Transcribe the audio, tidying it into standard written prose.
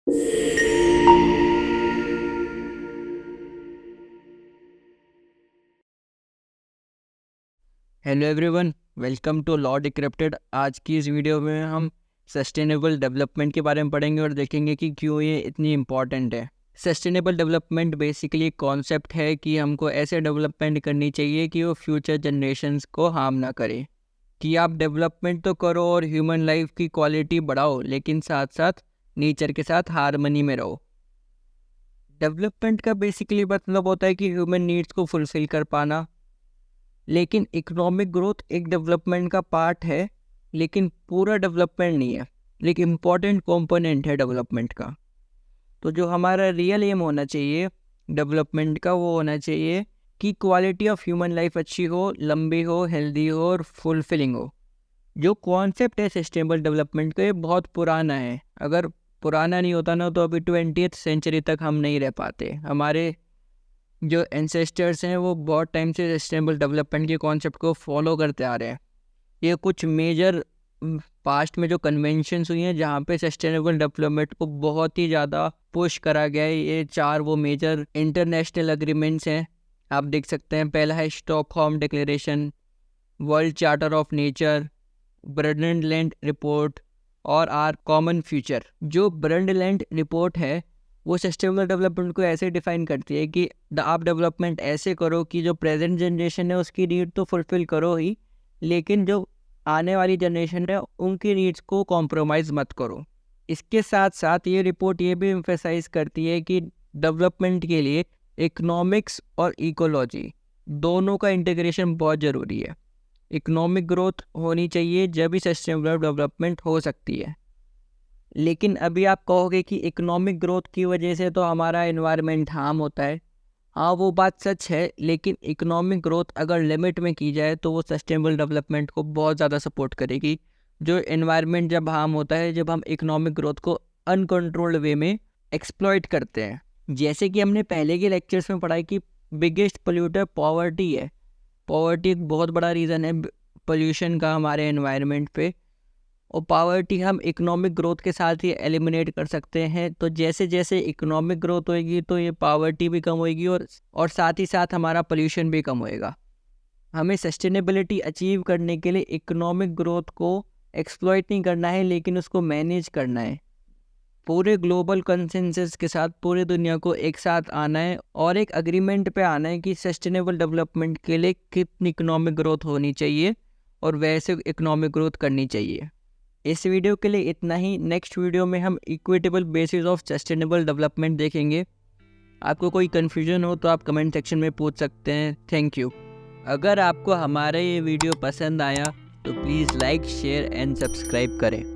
Hello everyone, welcome to law decrypted. आज की इस वीडियो में हम सस्टेनेबल डेवलपमेंट के बारे में पढ़ेंगे और देखेंगे कि क्यों ये इतनी इम्पॉर्टेंट है। सस्टेनेबल डेवलपमेंट बेसिकली एक कॉन्सेप्ट है कि हमको ऐसे डेवलपमेंट करनी चाहिए कि वो फ्यूचर जनरेशन्स को हार्म ना करे। कि आप डेवलपमेंट तो करो और ह्यूमन लाइफ की क्वालिटी बढ़ाओ, लेकिन साथ साथ नेचर के साथ हारमनी में रहो। डेवलपमेंट का बेसिकली मतलब होता है कि ह्यूमन नीड्स को फुलफिल कर पाना। लेकिन इकोनॉमिक ग्रोथ एक डेवलपमेंट का पार्ट है, लेकिन पूरा डेवलपमेंट नहीं है, लेकिन इम्पॉर्टेंट कंपोनेंट है डेवलपमेंट का। तो जो हमारा रियल एम होना चाहिए डेवलपमेंट का, वो होना चाहिए कि क्वालिटी ऑफ ह्यूमन लाइफ अच्छी हो, लंबी हो, हेल्दी हो और फुलफिलिंग हो। जो कॉन्सेप्ट है सस्टेनेबल डेवलपमेंट का, ये बहुत पुराना है। अगर पुराना नहीं होता ना, तो अभी 20th सेंचुरी तक हम नहीं रह पाते। हमारे जो एंसेस्टर्स हैं वो बहुत टाइम से सस्टेनेबल डेवलपमेंट के कॉन्सेप्ट को फॉलो करते आ रहे हैं। ये कुछ मेजर पास्ट में जो कन्वेंशंस हुई हैं जहाँ पे सस्टेनेबल डेवलपमेंट को बहुत ही ज़्यादा पुश करा गया है, ये 4 वो मेजर इंटरनेशनल एग्रीमेंट्स हैं। आप देख सकते हैं, पहला है Stockholm declaration, world charter of nature, Brundtland report और आर कॉमन फ्यूचर। जो ब्रंडलैंड रिपोर्ट है वो सस्टेनेबल डेवलपमेंट को ऐसे डिफाइन करती है कि आप डेवलपमेंट ऐसे करो कि जो प्रेजेंट जनरेशन है उसकी नीड तो फुलफिल करो ही, लेकिन जो आने वाली जनरेशन है उनकी नीड्स को कॉम्प्रोमाइज़ मत करो। इसके साथ साथ ये रिपोर्ट ये भी एम्फेसाइज करती है कि डेवलपमेंट के लिए इकोनॉमिक्स और इकोलॉजी दोनों का इंटीग्रेशन बहुत ज़रूरी है। इकोनॉमिक ग्रोथ होनी चाहिए, जब भी सस्टेनेबल डेवलपमेंट हो सकती है। लेकिन अभी आप कहोगे कि इकोनॉमिक ग्रोथ की वजह से तो हमारा एनवायरनमेंट हार्म होता है। हाँ, वो बात सच है, लेकिन इकोनॉमिक ग्रोथ अगर लिमिट में की जाए तो वो सस्टेनेबल डेवलपमेंट को बहुत ज़्यादा सपोर्ट करेगी। जो एनवायरनमेंट जब हार्म होता है, जब हम इकोनॉमिक ग्रोथ को अनकंट्रोल्ड वे में एक्सप्लॉइट करते हैं। जैसे कि हमने पहले के लेक्चर्स में पढ़ा कि बिगेस्ट पोल्यूटर पॉवर्टी है। पॉवर्टी एक बहुत बड़ा रीज़न है पोल्यूशन का हमारे एनवायरनमेंट पे, और पॉवर्टी हम इकोनॉमिक ग्रोथ के साथ ही एलिमिनेट कर सकते हैं। तो जैसे जैसे इकोनॉमिक ग्रोथ होएगी तो ये पॉवर्टी भी कम होएगी और साथ ही साथ हमारा पोल्यूशन भी कम होएगा। हमें सस्टेनेबिलिटी अचीव करने के लिए इकोनॉमिक ग्रोथ को एक्सप्लॉइट नहीं करना है, लेकिन उसको मैनेज करना है। पूरे ग्लोबल कंसेंसस के साथ पूरी दुनिया को एक साथ आना है और एक अग्रीमेंट पे आना है कि सस्टेनेबल डेवलपमेंट के लिए कितनी इकोनॉमिक ग्रोथ होनी चाहिए और वैसे इकोनॉमिक ग्रोथ करनी चाहिए। इस वीडियो के लिए इतना ही। नेक्स्ट वीडियो में हम equitable basis of sustainable development देखेंगे। आपको कोई कन्फ्यूजन हो तो आप कमेंट सेक्शन में पूछ सकते हैं। Thank you. अगर आपको हमारा ये वीडियो पसंद आया तो please like, share and subscribe करें।